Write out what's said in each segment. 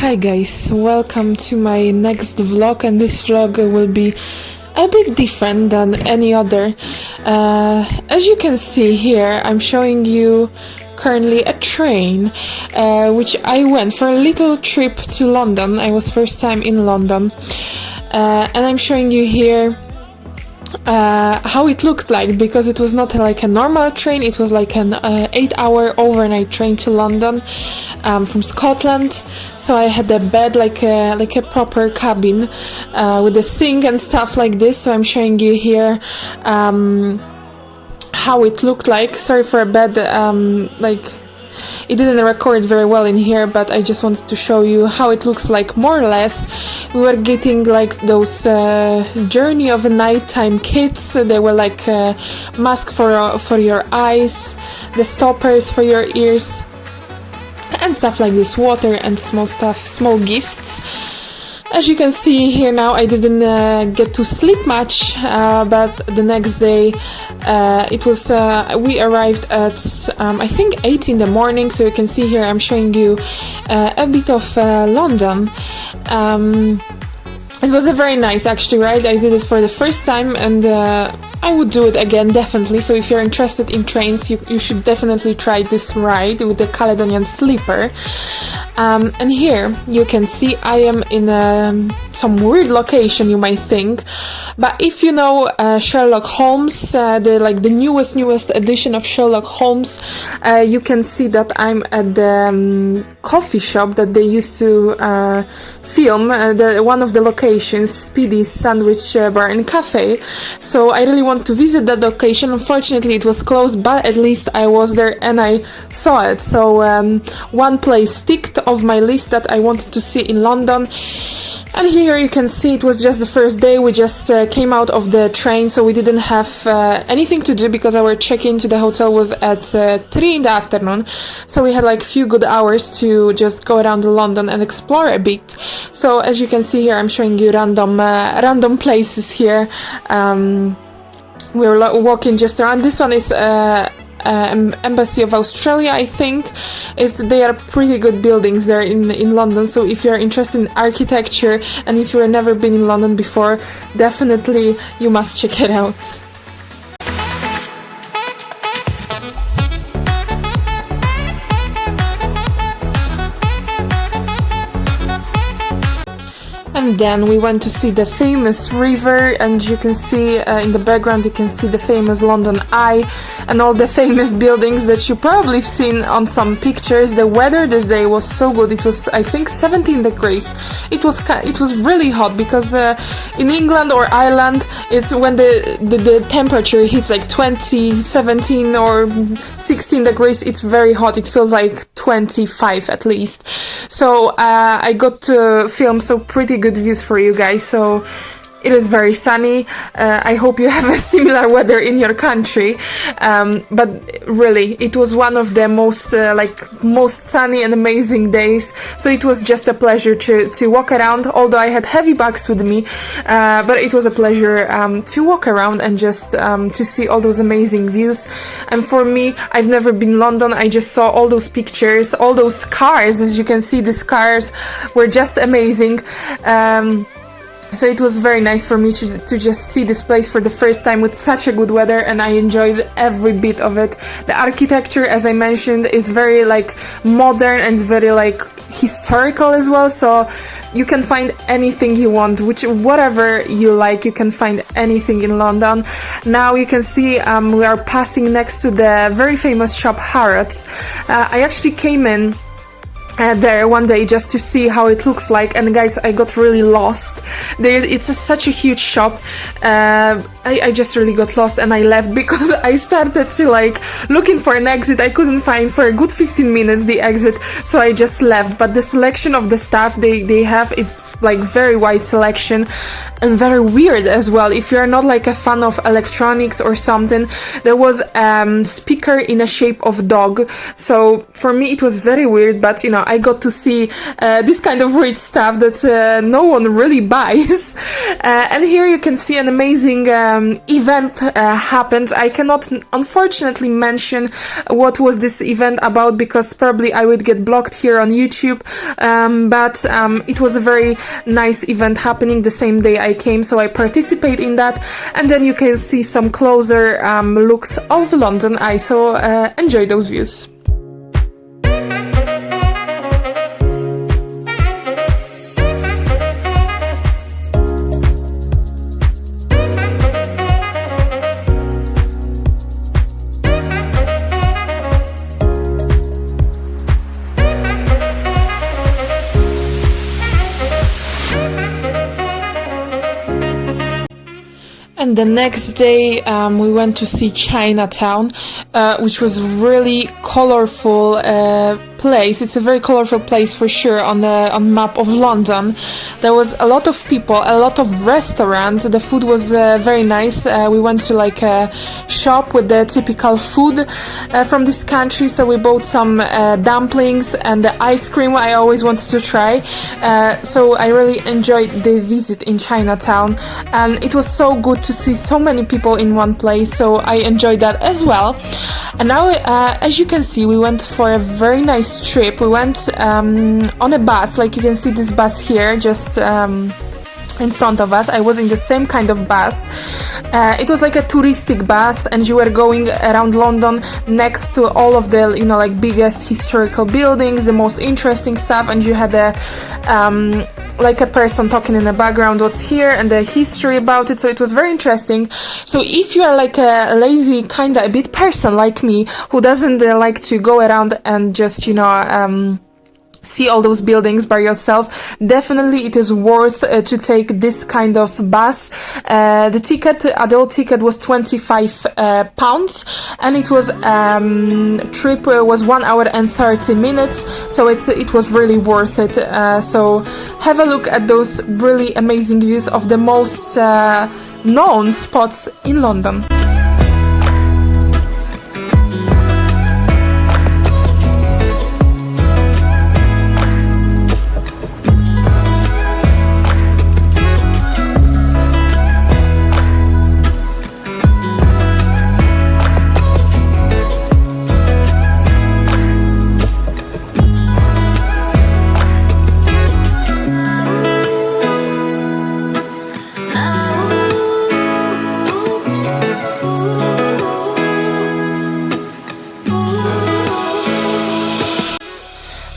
Hi guys, welcome to my next vlog, and this vlog will be a bit different than any other. As you can see here, I'm showing you currently a train which I went for a little trip to London. I was first time in London, and I'm showing you here how it looked like, because it was not like a normal train, it was like an 8-hour overnight train to London from Scotland. So I had a bed, like a proper cabin with a sink and stuff like this. So I'm showing you here how it looked like. Sorry for a bad it didn't record very well in here, but I just wanted to show you how it looks like, more or less. We were getting like those journey of a nighttime kits. They were like mask for your eyes, the stoppers for your ears, and stuff like this, water and small gifts. As you can see here now, I didn't get to sleep much, but the next day we arrived at I think 8 in the morning. So you can see here I'm showing you a bit of London. It was a very nice actually ride. I did it for the first time, and I would do it again, definitely. So if you're interested in trains, you should definitely try this ride with the Caledonian Sleeper. And here you can see I am in some weird location, you might think, but if you know Sherlock Holmes, the newest edition of Sherlock Holmes, you can see that I'm at the coffee shop that they used to film, one of the locations, Speedy's Sandwich Bar and Cafe. So I really want to visit that location. Unfortunately it was closed, but at least I was there and I saw it. So one place ticked of my list that I wanted to see in London. And here you can see it was just the first day. We just came out of the train, so we didn't have anything to do because our check-in to the hotel was at 3 in the afternoon. So we had like few good hours to just go around London and explore a bit. So as you can see here, I'm showing you random places here. We're walking just around. This one is Embassy of Australia, I think. They are pretty good buildings there in London. So if you're interested in architecture and if you've never been in London before, definitely you must check it out. And then we went to see the famous river, and you can see in the background you can see the famous London Eye and all the famous buildings that you probably have seen on some pictures. The weather this day was so good. It was, I think, 17 degrees. It was really hot, because in England or Ireland is when the temperature hits like 20, 17 or 16 degrees. It's very hot. It feels like 25 at least. So I got to film so pretty good views for you guys. So it is very sunny. I hope you have a similar weather in your country, but really it was one of the most sunny and amazing days. So it was just a pleasure to walk around, although I had heavy bags with me, but it was a pleasure to walk around and just to see all those amazing views. And for me, I've never been in London. I just saw all those pictures, all those cars. As you can see, these cars were just amazing. So it was very nice for me to just see this place for the first time with such a good weather, and I enjoyed every bit of it. The architecture, as I mentioned, is very like modern and it's very like historical as well. So you can find anything you want, whatever you like, you can find anything in London. Now you can see we are passing next to the very famous shop Harrods. I actually came in there one day just to see how it looks like, and guys, I got really lost there. It's such a huge shop. I just really got lost and I left because I started to like looking for an exit. I couldn't find for a good 15 minutes the exit, so I just left. But the selection of the stuff they have, it's like very wide selection and very weird as well. If you're not like a fan of electronics or something, there was speaker in a shape of dog. So for me it was very weird, but you know, I got to see this kind of weird stuff that no one really buys. And here you can see an amazing event happened. I cannot unfortunately mention what was this event about because probably I would get blocked here on YouTube, but it was a very nice event happening the same day I came, so I participate in that, and then you can see some closer looks of London Eye, so enjoy those views. And the next day we went to see Chinatown, which was really colorful place. It's a very colorful place for sure on the map of London. There was a lot of people, a lot of restaurants. The food was very nice. We went to like a shop with the typical food from this country, so we bought some dumplings and the ice cream I always wanted to try. So I really enjoyed the visit in Chinatown, and it was so good to see so many people in one place, so I enjoyed that as well. And now as you can see, we went for a very nice trip. We went on a bus, like you can see this bus here just in front of us. I was in the same kind of bus. It was like a touristic bus, and you were going around London next to all of the, you know, like biggest historical buildings, the most interesting stuff, and you had a like a person talking in the background what's here and the history about it, so it was very interesting. So if you are like a lazy kind of a bit person like me who doesn't like to go around and just, you know, see all those buildings by yourself, definitely it is worth to take this kind of bus. The ticket, adult ticket, was £25, and it was trip was 1 hour and 30 minutes, so it was really worth it. So have a look at those really amazing views of the most known spots in London.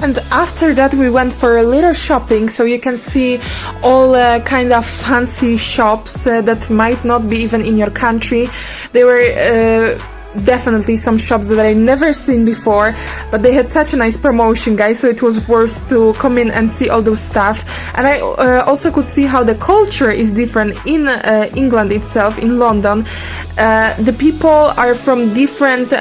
And after that we went for a little shopping, so you can see all kind of fancy shops that might not be even in your country. They were definitely some shops that I never seen before, but they had such a nice promotion, guys, so it was worth to come in and see all those stuff. And I also could see how the culture is different in England itself, in London. The people are from different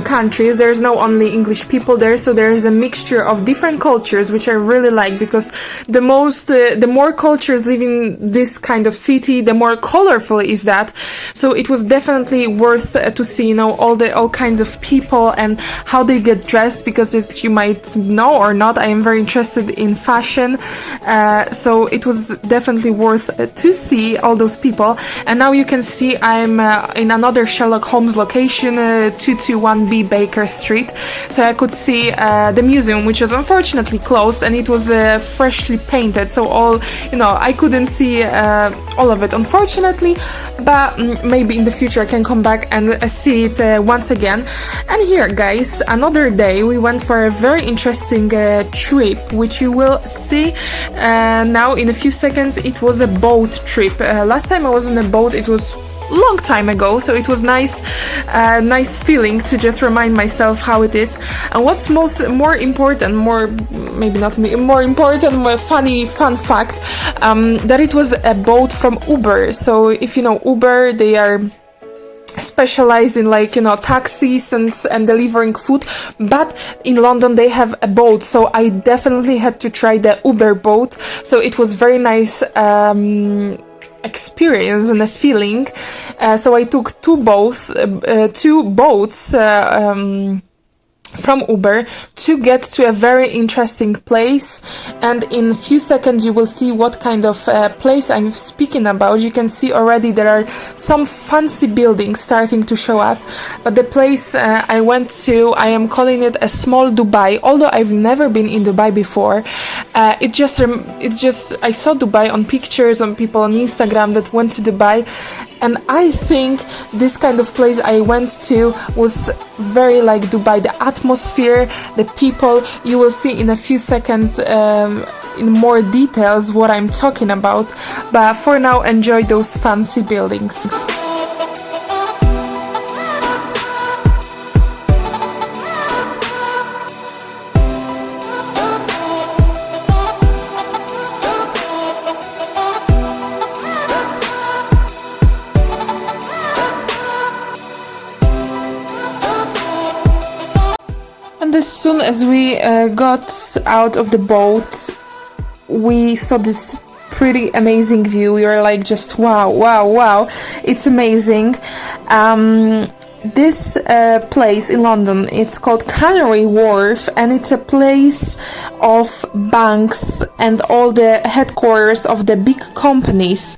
countries. There's no only English people there, so there's a mixture of different cultures, which I really like, because the more cultures live in this kind of city, the more colorful is that. So it was definitely worth to see, you know, all kinds of people and how they get dressed, because as you might know or not, I am very interested in fashion, so it was definitely worth to see all those people. And now you can see I'm in another Sherlock Holmes location, 221B Baker Street, so I could see the museum, which was unfortunately closed, and it was freshly painted, so I couldn't see all of it, unfortunately, but maybe in the future I can come back and see it once again. And here, guys, another day we went for a very interesting trip, which you will see now in a few seconds. It was a boat trip. Last time I was on a boat, it was long time ago, so it was nice feeling to just remind myself how it is. And what's more important, fun fact, that it was a boat from Uber. So if you know Uber, they are specialized in taxis and delivering food, but in London they have a boat, so I definitely had to try the Uber boat. So it was very nice experience and a feeling. So I took two boats from Uber to get to a very interesting place, and in a few seconds you will see what kind of place I'm speaking about. You can see already there are some fancy buildings starting to show up, but the place I went to, I am calling it a small Dubai, although I've never been in Dubai before. It just I saw Dubai on pictures, on people on Instagram that went to Dubai, and I think this kind of place I went to was very like Dubai. The atmosphere, the people, you will see in a few seconds in more details what I'm talking about. But for now, enjoy those fancy buildings. And as soon as we got out of the boat, we saw this pretty amazing view. We were like, just wow, it's amazing. This place in London, it's called Canary Wharf, and it's a place of banks and all the headquarters of the big companies.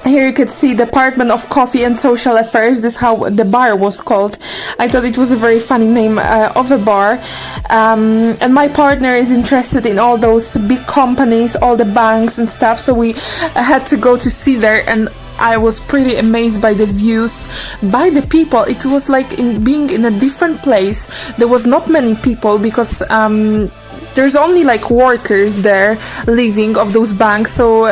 Here you could see Department of Coffee and Social Affairs. This is how the bar was called. I thought it was a very funny name of a bar. And my partner is interested in all those big companies, all the banks and stuff, so we had to go to see there, and I was pretty amazed by the views, by the people. It was like being in a different place. There was not many people because there's only like workers there living of those banks, so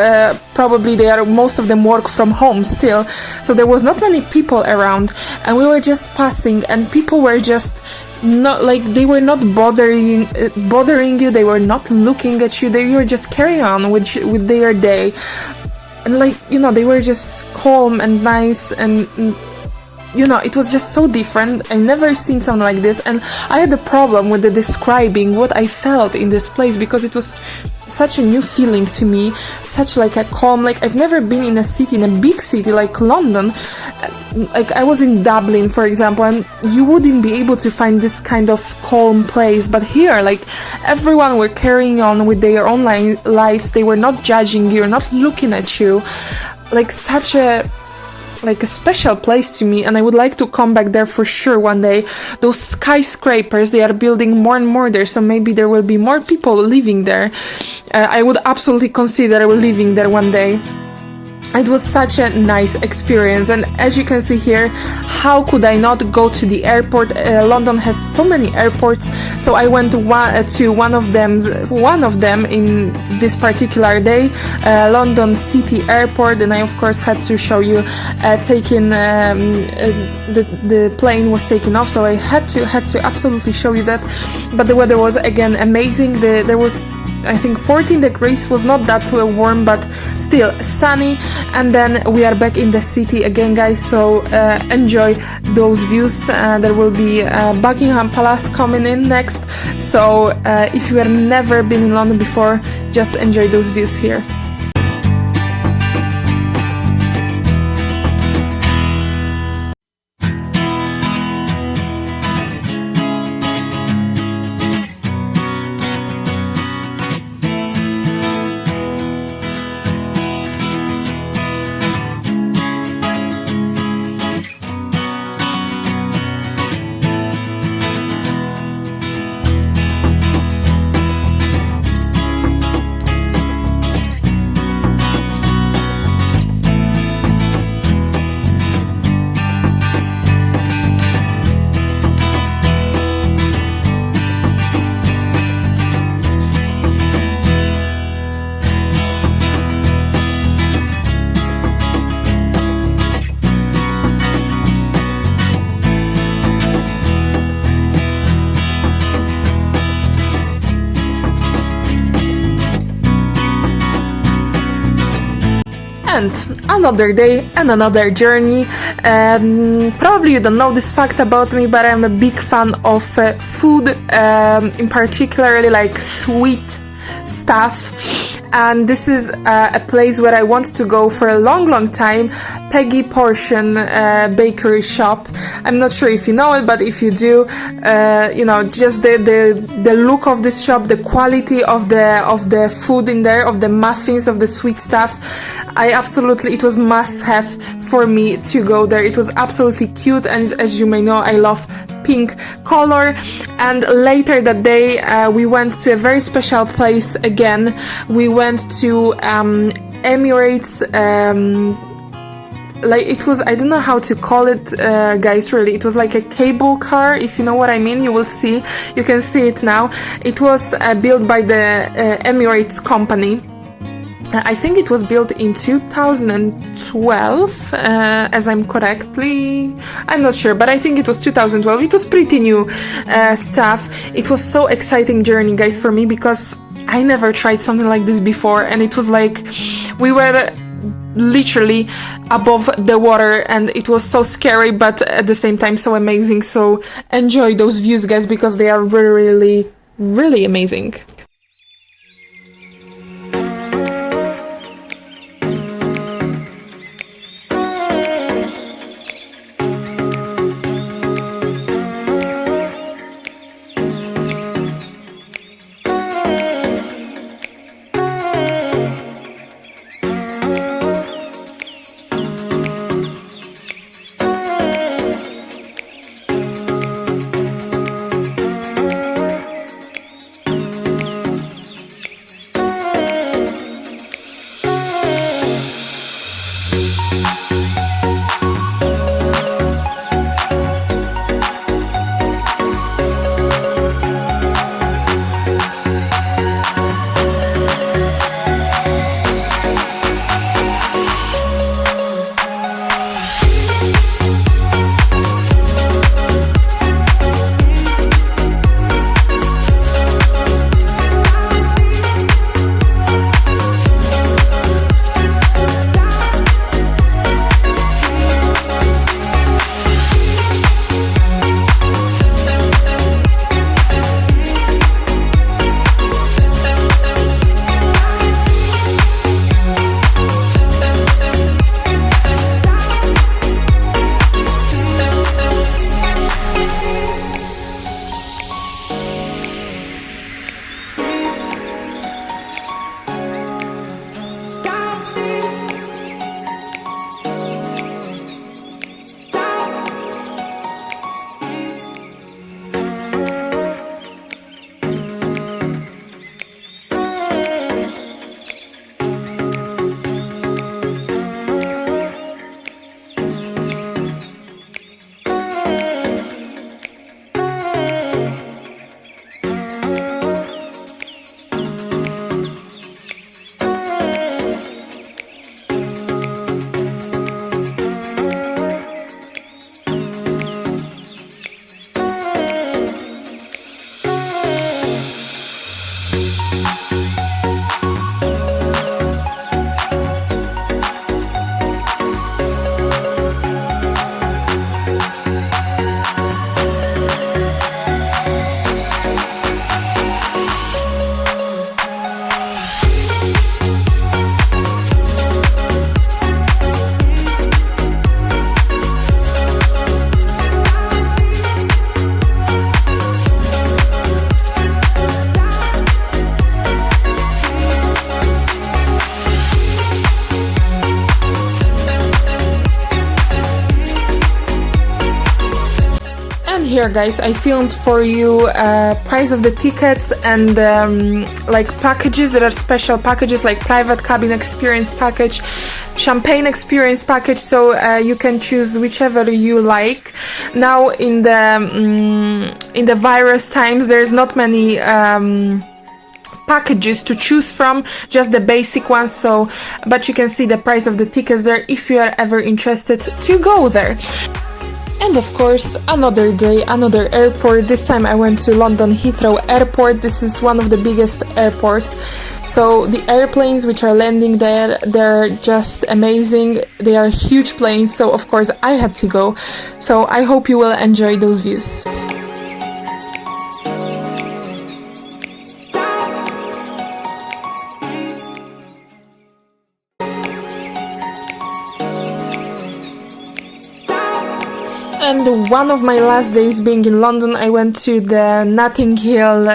probably most of them work from home still, so there was not many people around, and we were just passing, and people were just not like, they were not bothering you, they were not looking at you, they were just carrying on with their day, and like, you know, they were just calm and nice, and you know, it was just so different. I've never seen something like this, and I had a problem with describing what I felt in this place because it was such a new feeling to me, such like a calm, like I've never been in a city, in a big city like London. Like I was in Dublin, for example, and you wouldn't be able to find this kind of calm place, but here, like, everyone were carrying on with their own lives. They were not judging you, not looking at you, like such a special place to me, and I would like to come back there for sure one day. Those skyscrapers, they are building more and more there, so maybe there will be more people living there. I would absolutely consider living there one day. It was such a nice experience, and as you can see here, how could I not go to the airport? London has so many airports, so I went to one of them in this particular day, London City Airport, and I of course had to show you the plane was taken off, so I had to absolutely show you that. But the weather was again amazing. There was, I think, 14 degrees, was not that warm, but still sunny. And then we are back in the city again, guys, so enjoy those views. There will be Buckingham Palace coming in next, so if you have never been in London before, just enjoy those views here. And another day and another journey. Probably you don't know this fact about me, but I'm a big fan of food, in particularly like sweet stuff. and this is a place where I want to go for a long time. Peggy Portion bakery shop. I'm not sure if you know it, but if you do, you know, just the look of this shop, the quality of the food in there, of the muffins, of the sweet stuff, it was must have for me to go there. It was absolutely cute, and as you may know, I love pink color. And later that day we went to a very special place again. We went to Emirates, like it was, I don't know how to call it, guys, really. It was like a cable car, if you know what I mean. You can see it now. It was built by the Emirates company. I think it was built in 2012, as I'm not sure, but I think it was 2012. It was pretty new stuff. It was so exciting journey, guys, for me, because I never tried something like this before, and it was like we were literally above the water, and it was so scary, but at the same time so amazing. So enjoy those views, guys, because they are really, really amazing. Here, guys, I filmed for you price of the tickets and like packages. There are special packages like private cabin experience package, champagne experience package, so you can choose whichever you like. Now in the virus times, there's not many packages to choose from, just the basic ones. So but you can see the price of the tickets there if you are ever interested to go there. And of course, another day, another airport. This time I went to London Heathrow Airport. This is one of the biggest airports. So the airplanes which are landing there, they're just amazing. They are huge planes, so of course I had to go. So I hope you will enjoy those views. And one of my last days being in London, I went to the Notting Hill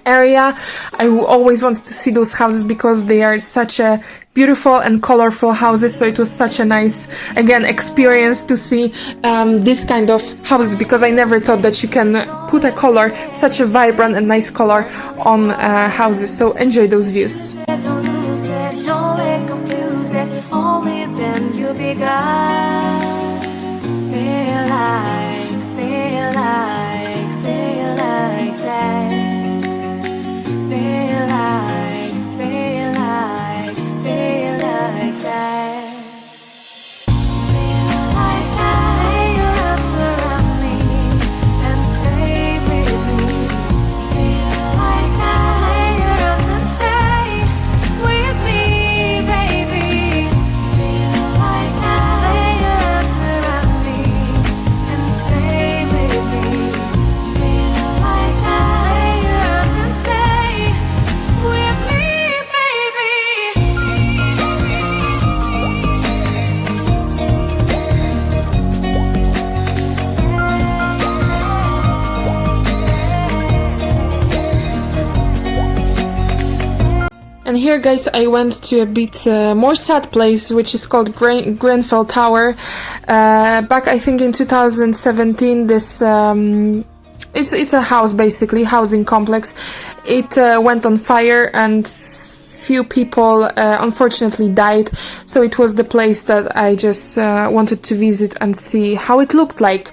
area. I always wanted to see those houses because they are such a beautiful and colorful houses, so it was such a nice, again, experience to see this kind of houses, because I never thought that you can put a color, such a vibrant and nice color on houses. So enjoy those views. Don't lose it, don't let confuse it. Only then you begun. Feel like, feel like, feel like that. Feel like, feel like, feel like that. Feel like that. Lay your arms around me and stay with me. Feel like that. Lay your arms and stay with me, baby. Feel like that. Lay your arms around me and stay with me. Feel like that. Lay your arms and stay with me, baby. And here, guys, I went to a bit more sad place, which is called Grenfell Tower. Back, I think, in 2017, this it's a house, basically, housing complex. It went on fire and few people unfortunately died. So it was the place that I just wanted to visit and see how it looked like.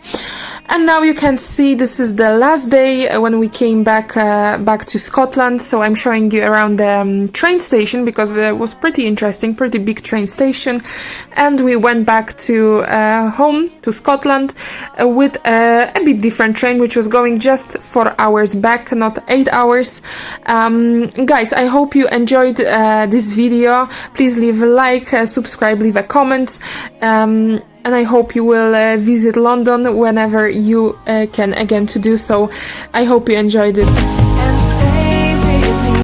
And now you can see this is the last day when we came back to Scotland. So I'm showing you around the train station, because it was pretty interesting, pretty big train station. And we went back to home to Scotland with a bit different train, which was going just 4 hours back, not 8 hours. Guys, I hope you enjoyed this video. Please leave a like, subscribe, leave a comment. And I hope you will visit London whenever you can again to do so. I hope you enjoyed it.